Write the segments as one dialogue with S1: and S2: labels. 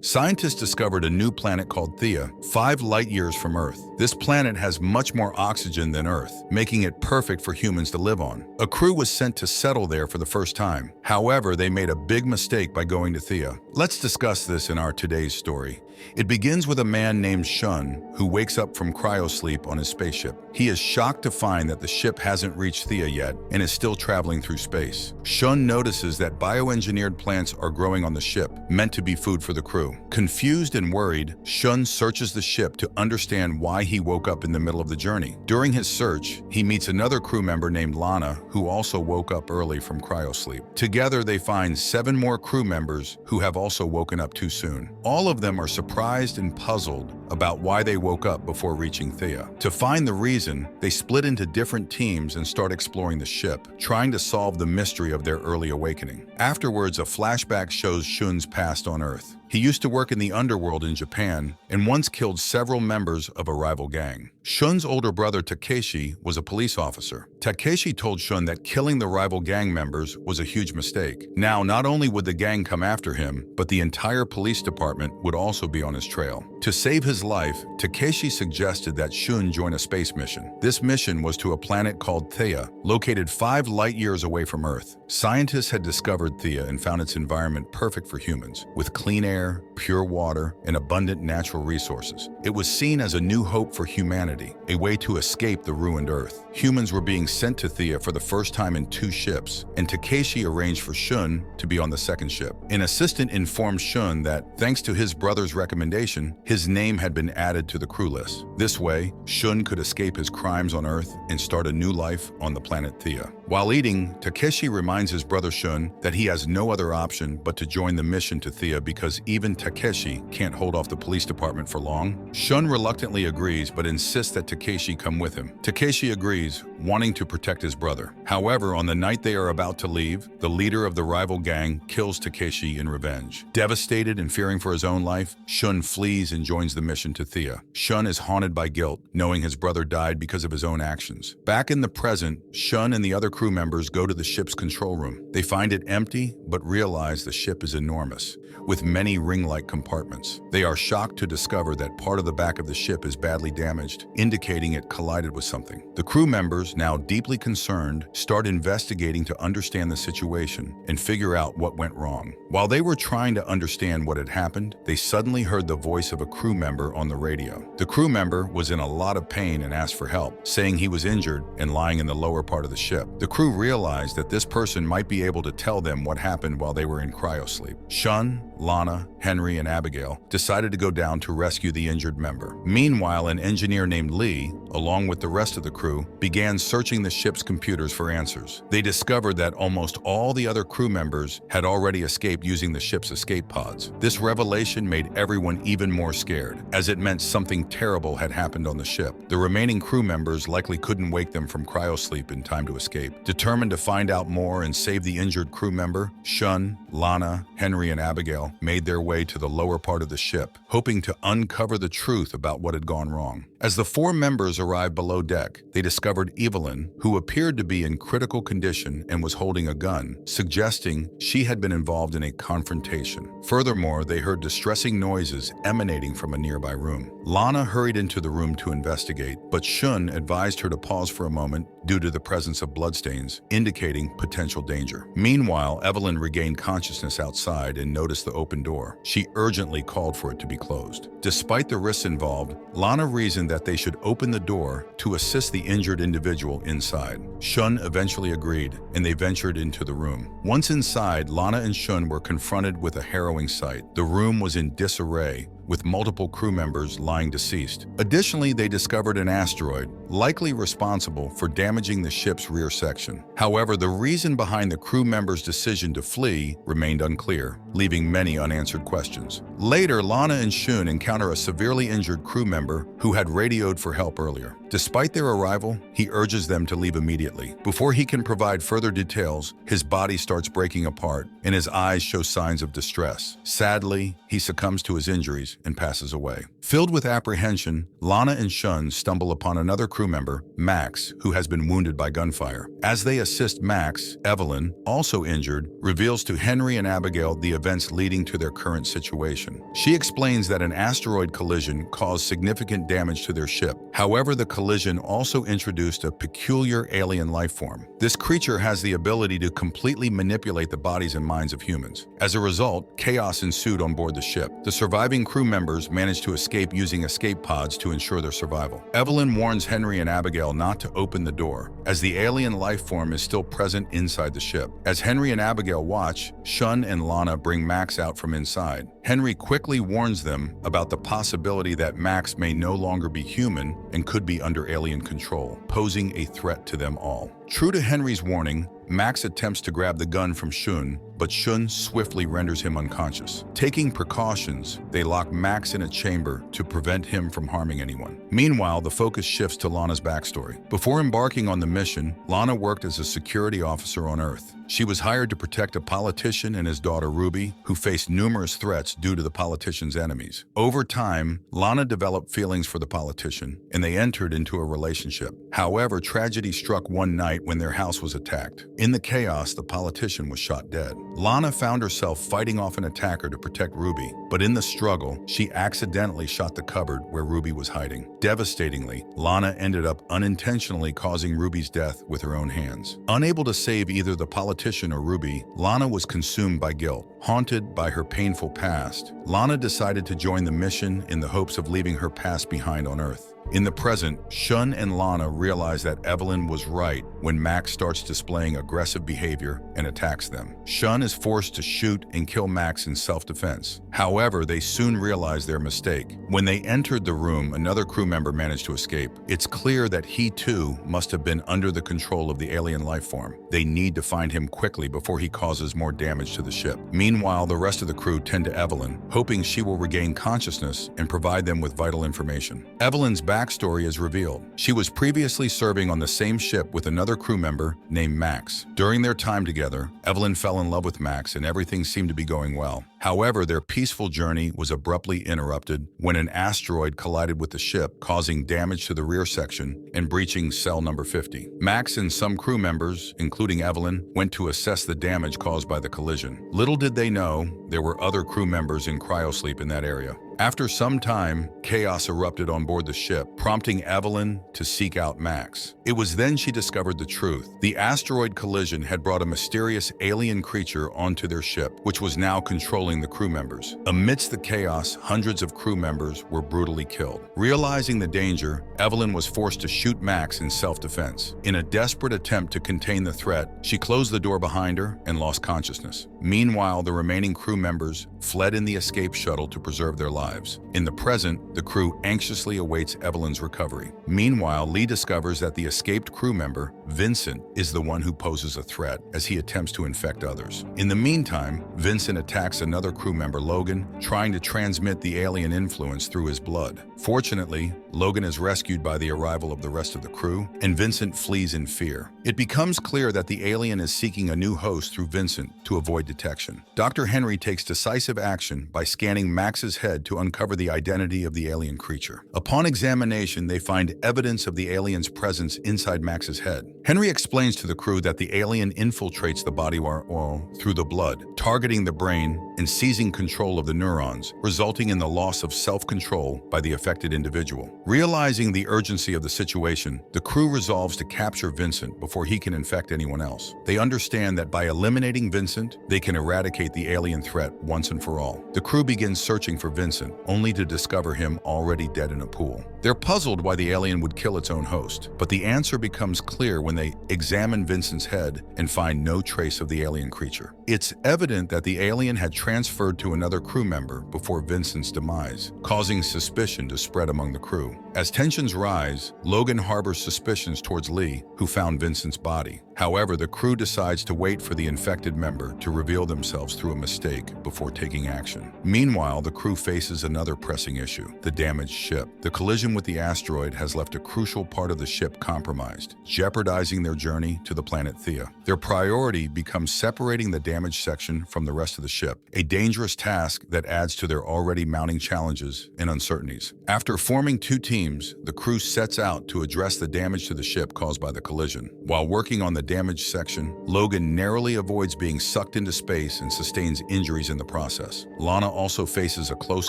S1: Scientists discovered a new planet called Thea, 5 light-years from Earth. This planet has much more oxygen than Earth, making it perfect for humans to live on. A crew was sent to settle there for the first time. However, they made a big mistake by going to Thea. Let's discuss this in our today's story. It begins with a man named Shun, who wakes up from cryosleep on his spaceship. He is shocked to find that the ship hasn't reached Thea yet and is still traveling through space. Shun notices that bioengineered plants are growing on the ship, meant to be food for the crew. Confused and worried, Shun searches the ship to understand why he woke up in the middle of the journey. During his search, he meets another crew member named Lana, who also woke up early from cryosleep. Together, they find 7 more crew members who have also woken up too soon. All of them are surprised and puzzled about why they woke up before reaching Thea. To find the reason, they split into different teams and start exploring the ship, trying to solve the mystery of their early awakening. Afterwards, a flashback shows Shun's past on Earth. He used to work in the underworld in Japan and once killed several members of a rival gang. Shun's older brother Takeshi was a police officer. Takeshi told Shun that killing the rival gang members was a huge mistake. Now, not only would the gang come after him, but the entire police department would also be on his trail. To save his life, Takeshi suggested that Shun join a space mission. This mission was to a planet called Thea, located 5 light-years away from Earth. Scientists had discovered Thea and found its environment perfect for humans, with clean air, pure water, and abundant natural resources. It was seen as a new hope for humanity, a way to escape the ruined Earth. Humans were being sent to Thea for the first time in 2 ships, and Takeshi arranged for Shun to be on the second ship. An assistant informed Shun that, thanks to his brother's recommendation, his name had been added to the crew list. This way, Shun could escape his crimes on Earth and start a new life on the planet Thea. While eating, Takeshi reminds his brother Shun that he has no other option but to join the mission to Thea because even Takeshi can't hold off the police department for long. Shun reluctantly agrees but insists that Takeshi come with him. Takeshi agrees, wanting to protect his brother. However, on the night they are about to leave, the leader of the rival gang kills Takeshi in revenge. Devastated and fearing for his own life, Shun flees and joins the mission to Thea. Shun is haunted by guilt, knowing his brother died because of his own actions. Back in the present, Shun and the other crew members go to the ship's control room. They find it empty, but realize the ship is enormous, with many ring-like compartments. They are shocked to discover that part of the back of the ship is badly damaged, indicating it collided with something. The crew members, now deeply concerned, start investigating to understand the situation and figure out what went wrong. While they were trying to understand what had happened, they suddenly heard the voice of a crew member on the radio. The crew member was in a lot of pain and asked for help, saying he was injured and lying in the lower part of the ship. The crew realized that this person might be able to tell them what happened while they were in cryosleep. Shun, Lana, Henry, and Abigail decided to go down to rescue the injured member. Meanwhile, an engineer named Lee, along with the rest of the crew, began searching the ship's computers for answers. They discovered that almost all the other crew members had already escaped using the ship's escape pods. This revelation made everyone even more scared, as it meant something terrible had happened on the ship. The remaining crew members likely couldn't wake them from cryosleep in time to escape. Determined to find out more and save the injured crew member, Shun, Lana, Henry, and Abigail made their way to the lower part of the ship, hoping to uncover the truth about what had gone wrong. As the 4 members arrived below deck, they discovered Evelyn, who appeared to be in critical condition and was holding a gun, suggesting she had been involved in a confrontation. Furthermore, they heard distressing noises emanating from a nearby room. Lana hurried into the room to investigate, but Shun advised her to pause for a moment due to the presence of bloodstains, indicating potential danger. Meanwhile, Evelyn regained consciousness outside and noticed the open door. She urgently called for it to be closed. Despite the risks involved, Lana reasoned that they should open the door to assist the injured individual inside. Shun eventually agreed, and they ventured into the room. Once inside, Lana and Shun were confronted with a harrowing sight. The room was in disarray, with multiple crew members lying deceased. Additionally, they discovered an asteroid, likely responsible for damaging the ship's rear section. However, the reason behind the crew members' decision to flee remained unclear, leaving many unanswered questions. Later, Lana and Shun encounter a severely injured crew member who had radioed for help earlier. Despite their arrival, he urges them to leave immediately. Before he can provide further details, his body starts breaking apart and his eyes show signs of distress. Sadly, he succumbs to his injuries and passes away. Filled with apprehension, Lana and Shun stumble upon another crew member, Max, who has been wounded by gunfire. As they assist Max, Evelyn, also injured, reveals to Henry and Abigail the events leading to their current situation. She explains that an asteroid collision caused significant damage to their ship. However, the collision also introduced a peculiar alien life form. This creature has the ability to completely manipulate the bodies and minds of humans. As a result, chaos ensued on board the ship. The surviving crew members managed to escape using escape pods to ensure their survival. Evelyn warns Henry and Abigail not to open the door, as the alien life form is still present inside the ship. As Henry and Abigail watch, Shun and Lana bring Max out from inside. Henry quickly warns them about the possibility that Max may no longer be human and could be under alien control, posing a threat to them all. True to Henry's warning, Max attempts to grab the gun from Shun, but Shun swiftly renders him unconscious. Taking precautions, they lock Max in a chamber to prevent him from harming anyone. Meanwhile, the focus shifts to Lana's backstory. Before embarking on the mission, Lana worked as a security officer on Earth. She was hired to protect a politician and his daughter Ruby, who faced numerous threats due to the politician's enemies. Over time, Lana developed feelings for the politician, and they entered into a relationship. However, tragedy struck one night when their house was attacked. In the chaos, the politician was shot dead. Lana found herself fighting off an attacker to protect Ruby, but in the struggle, she accidentally shot the cupboard where Ruby was hiding. Devastatingly, Lana ended up unintentionally causing Ruby's death with her own hands. Unable to save either the politician or Ruby, Lana was consumed by guilt. Haunted by her painful past, Lana decided to join the mission in the hopes of leaving her past behind on Earth. In the present, Shun and Lana realize that Evelyn was right when Max starts displaying aggressive behavior and attacks them. Shun is forced to shoot and kill Max in self-defense. However, they soon realize their mistake. When they entered the room, another crew member managed to escape. It's clear that he too must have been under the control of the alien life form. They need to find him quickly before he causes more damage to the ship. Meanwhile, the rest of the crew tend to Evelyn, hoping she will regain consciousness and provide them with vital information. Evelyn's backstory is revealed. She was previously serving on the same ship with another crew member named Max. During their time together, Evelyn fell in love with Max and everything seemed to be going well. However, their peaceful journey was abruptly interrupted when an asteroid collided with the ship, causing damage to the rear section and breaching cell number 50. Max and some crew members, including Evelyn, went to assess the damage caused by the collision. Little did they know, there were other crew members in cryosleep in that area. After some time, chaos erupted on board the ship, prompting Evelyn to seek out Max. It was then she discovered the truth. The asteroid collision had brought a mysterious alien creature onto their ship, which was now controlling the crew members. Amidst the chaos, hundreds of crew members were brutally killed. Realizing the danger, Evelyn was forced to shoot Max in self-defense. In a desperate attempt to contain the threat, she closed the door behind her and lost consciousness. Meanwhile, the remaining crew members fled in the escape shuttle to preserve their lives. In the present, the crew anxiously awaits Evelyn's recovery. Meanwhile, Lee discovers that the escaped crew member, Vincent, is the one who poses a threat as he attempts to infect others. In the meantime, Vincent attacks another crew member, Logan, trying to transmit the alien influence through his blood. Fortunately, Logan is rescued by the arrival of the rest of the crew, and Vincent flees in fear. It becomes clear that the alien is seeking a new host through Vincent to avoid detection. Dr. Henry takes decisive action by scanning Max's head to uncover the identity of the alien creature. Upon examination, they find evidence of the alien's presence inside Max's head. Henry explains to the crew that the alien infiltrates the body wall through the blood, targeting the brain and seizing control of the neurons, resulting in the loss of self-control by the affected individual. Realizing the urgency of the situation, the crew resolves to capture Vincent before he can infect anyone else. They understand that by eliminating Vincent, they can eradicate the alien threat once and for all. The crew begins searching for Vincent, only to discover him already dead in a pool. They're puzzled why the alien would kill its own host, but the answer becomes clear when they examine Vincent's head and find no trace of the alien creature. It's evident that the alien had transferred to another crew member before Vincent's demise, causing suspicion to spread among the crew. As tensions rise, Logan harbors suspicions towards Lee, who found Vincent's body. However, the crew decides to wait for the infected member to reveal themselves through a mistake before taking action. Meanwhile, the crew faces faces another pressing issue: the damaged ship. The collision with the asteroid has left a crucial part of the ship compromised, jeopardizing their journey to the planet Thea. Their priority becomes separating the damaged section from the rest of the ship, a dangerous task that adds to their already mounting challenges and uncertainties. After forming two teams, the crew sets out to address the damage to the ship caused by the collision. While working on the damaged section, Logan narrowly avoids being sucked into space and sustains injuries in the process. Lana also faces a close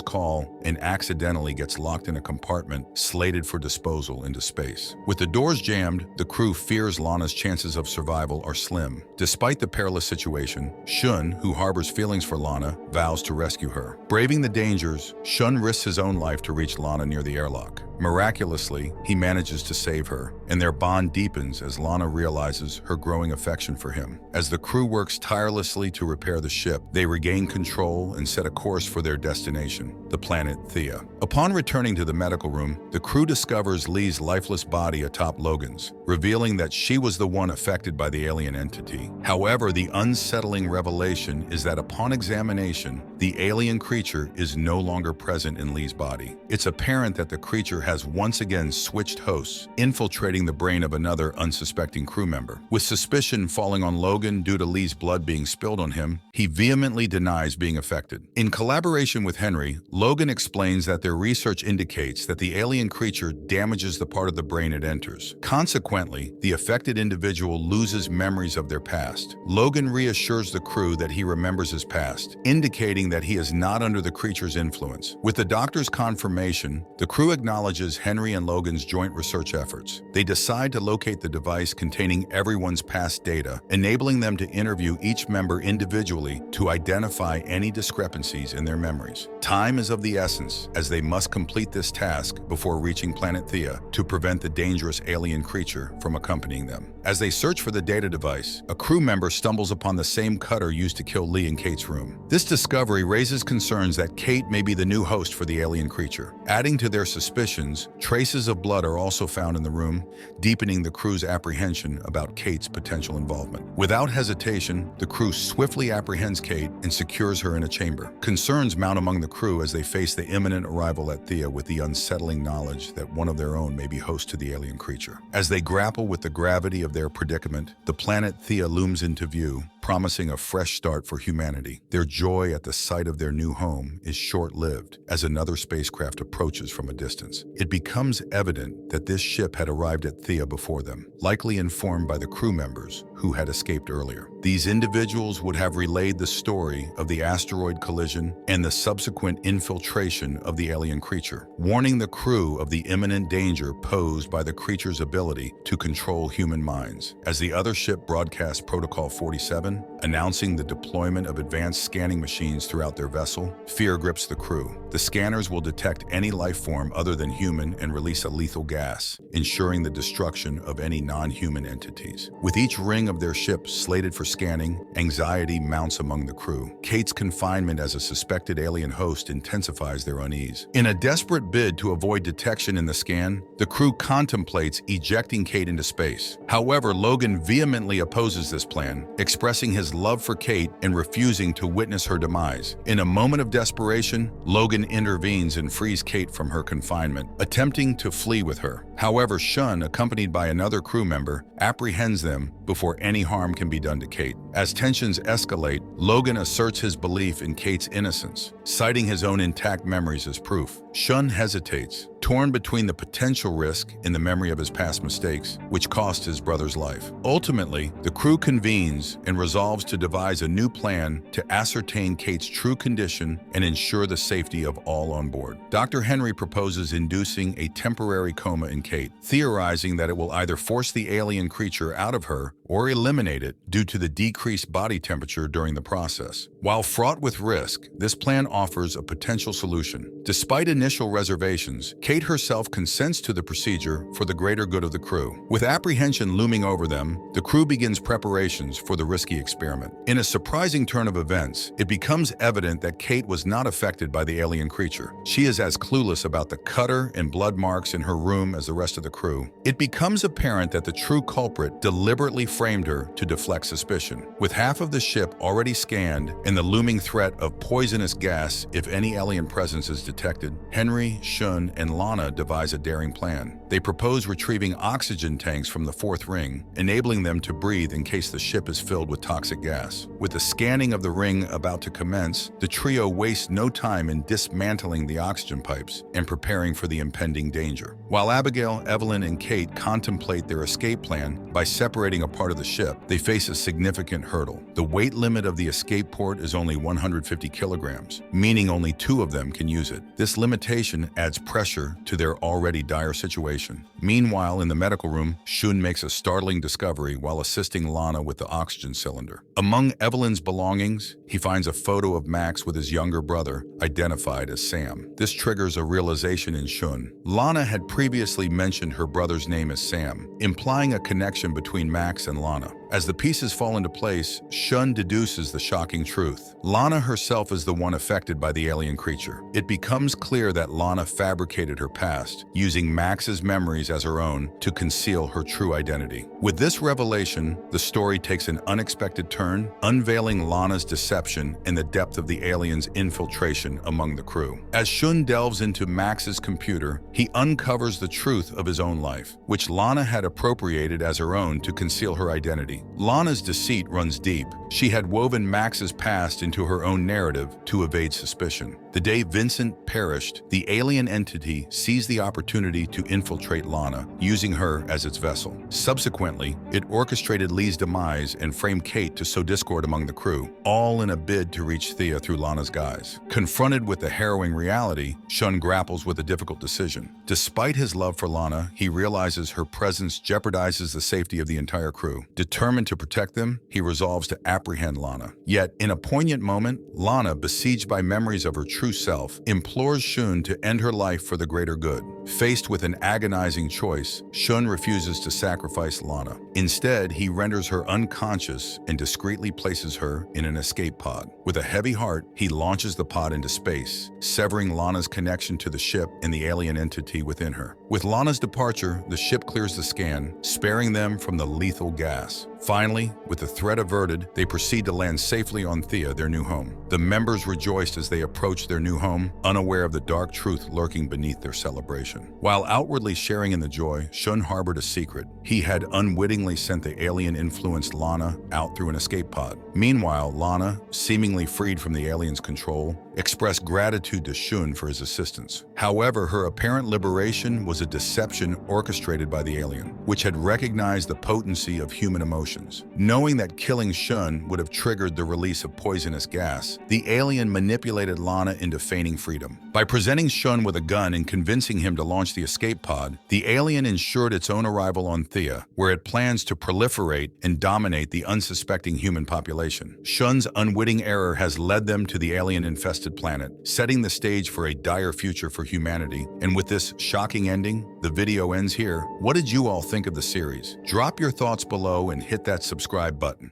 S1: call and accidentally gets locked in a compartment slated for disposal into space. With the doors jammed, the crew fears Lana's chances of survival are slim. Despite the perilous situation, Shun, who harbors feelings for Lana, vows to rescue her. Braving the dangers, Shun risks his own life to reach Lana near the airlock. Miraculously, he manages to save her, and their bond deepens as Lana realizes her growing affection for him. As the crew works tirelessly to repair the ship, they regain control and set a course for their destination, the planet Thea. Upon returning to the medical room, the crew discovers Lee's lifeless body atop Logan's, revealing that she was the one affected by the alien entity. However, the unsettling revelation is that upon examination, the alien creature is no longer present in Lee's body. It's apparent that the creature has once again switched hosts, infiltrating the brain of another unsuspecting crew member. With suspicion falling on Logan due to Lee's blood being spilled on him, he vehemently denies being affected. In collaboration with Henry, Logan explains that their research indicates that the alien creature damages the part of the brain it enters. Consequently, the affected individual loses memories of their past. Logan reassures the crew that he remembers his past, indicating that he is not under the creature's influence. With the doctor's confirmation, the crew acknowledges Henry and Logan's joint research efforts. They decide to locate the device containing everyone's past data, enabling them to interview each member individually to identify any discrepancies in their memories. Time is of the essence, as they must complete this task before reaching planet Thea to prevent the dangerous alien creature from accompanying them. As they search for the data device, a crew member stumbles upon the same cutter used to kill Lee in Kate's room. This discovery raises concerns that Kate may be the new host for the alien creature. Adding to their suspicions, traces of blood are also found in the room, deepening the crew's apprehension about Kate's potential involvement. Without hesitation, the crew swiftly apprehends Kate and secures her in a chamber. Concerns mount among the crew as they face the imminent arrival at Thea with the unsettling knowledge that one of their own may be host to the alien creature. As they grapple with the gravity of their predicament, the planet Thea looms into view, promising a fresh start for humanity. Their joy at the sight of their new home is short-lived as another spacecraft approaches from a distance. It becomes evident that this ship had arrived at Thea before them, likely informed by the crew members who had escaped earlier. These individuals would have relayed the story of the asteroid collision and the subsequent infiltration of the alien creature, warning the crew of the imminent danger posed by the creature's ability to control human minds. As the other ship broadcasts Protocol 47, announcing the deployment of advanced scanning machines throughout their vessel, fear grips the crew. The scanners will detect any life form other than human and release a lethal gas, ensuring the destruction of any non-human entities. With each ring of their ship slated for scanning, anxiety mounts among the crew. Kate's confinement as a suspected alien host intensifies their unease. In a desperate bid to avoid detection in the scan, the crew contemplates ejecting Kate into space. However, Logan vehemently opposes this plan, expressing his love for Kate and refusing to witness her demise. In a moment of desperation, Logan intervenes and frees Kate from her confinement, attempting to flee with her. However, Shun, accompanied by another crew member, apprehends them before any harm can be done to Kate. As tensions escalate, Logan asserts his belief in Kate's innocence, citing his own intact memories as proof. Shun hesitates, torn between the potential risk in the memory of his past mistakes, which cost his brother's life. Ultimately, the crew convenes and resolves to devise a new plan to ascertain Kate's true condition and ensure the safety of all on board. Dr. Henry proposes inducing a temporary coma in Kate, theorizing that it will either force the alien creature out of her or eliminate it due to the decreased body temperature during the process. While fraught with risk, this plan offers a potential solution. Despite initial reservations, Kate Kate herself consents to the procedure for the greater good of the crew. With apprehension looming over them, the crew begins preparations for the risky experiment. In a surprising turn of events, it becomes evident that Kate was not affected by the alien creature. She is as clueless about the cutter and blood marks in her room as the rest of the crew. It becomes apparent that the true culprit deliberately framed her to deflect suspicion. With half of the ship already scanned and the looming threat of poisonous gas if any alien presence is detected, Henry, Shun, and Lana devise a daring plan. They propose retrieving oxygen tanks from the fourth ring, enabling them to breathe in case the ship is filled with toxic gas. With the scanning of the ring about to commence, the trio wastes no time in dismantling the oxygen pipes and preparing for the impending danger. While Abigail, Evelyn, and Kate contemplate their escape plan by separating a part of the ship, they face a significant hurdle. The weight limit of the escape port is only 150 kilograms, meaning only 2 of them can use it. This limitation adds pressure to their already dire situation. Meanwhile, in the medical room, Shun makes a startling discovery while assisting Lana with the oxygen cylinder. Among Evelyn's belongings, he finds a photo of Max with his younger brother, identified as Sam. This triggers a realization in Shun. Lana had previously mentioned her brother's name as Sam, implying a connection between Max and Lana. As the pieces fall into place, Shun deduces the shocking truth. Lana herself is the one affected by the alien creature. It becomes clear that Lana fabricated her past, using Max's memories as her own to conceal her true identity. With this revelation, the story takes an unexpected turn, unveiling Lana's deception and the depth of the alien's infiltration among the crew. As Shun delves into Max's computer, he uncovers the truth of his own life, which Lana had appropriated as her own to conceal her identity. Lana's deceit runs deep. She had woven Max's past into her own narrative to evade suspicion. The day Vincent perished, the alien entity seized the opportunity to infiltrate Lana, using her as its vessel. Subsequently, it orchestrated Lee's demise and framed Kate to sow discord among the crew, all in a bid to reach Thea through Lana's guise. Confronted with the harrowing reality, Shun grapples with a difficult decision. Despite his love for Lana, he realizes her presence jeopardizes the safety of the entire crew. Determined to protect them, he resolves to apprehend Lana. Yet, in a poignant moment, Lana, besieged by memories of her true self, implores Shun to end her life for the greater good. Faced with an agonizing choice, Shun refuses to sacrifice Lana. Instead, he renders her unconscious and discreetly places her in an escape pod. With a heavy heart, he launches the pod into space, severing Lana's connection to the ship and the alien entity within her. With Lana's departure, the ship clears the scan, sparing them from the lethal gas. Finally, with the threat averted, they proceed to land safely on Thea, their new home. The members rejoiced as they approached their new home, unaware of the dark truth lurking beneath their celebration. While outwardly sharing in the joy, Shun harbored a secret. He had unwittingly sent the alien-influenced Lana out through an escape pod. Meanwhile, Lana, seemingly freed from the alien's control, expressed gratitude to Shun for his assistance. However, her apparent liberation was a deception orchestrated by the alien, which had recognized the potency of human emotions. Knowing that killing Shun would have triggered the release of poisonous gas, the alien manipulated Lana into feigning freedom. By presenting Shun with a gun and convincing him to launch the escape pod, the alien ensured its own arrival on Thea, where it plans to proliferate and dominate the unsuspecting human population. Shun's unwitting error has led them to the alien-infested planet, setting the stage for a dire future for humanity. And with this shocking ending, the video ends here. What did you all think of the series? Drop your thoughts below and hit that subscribe button.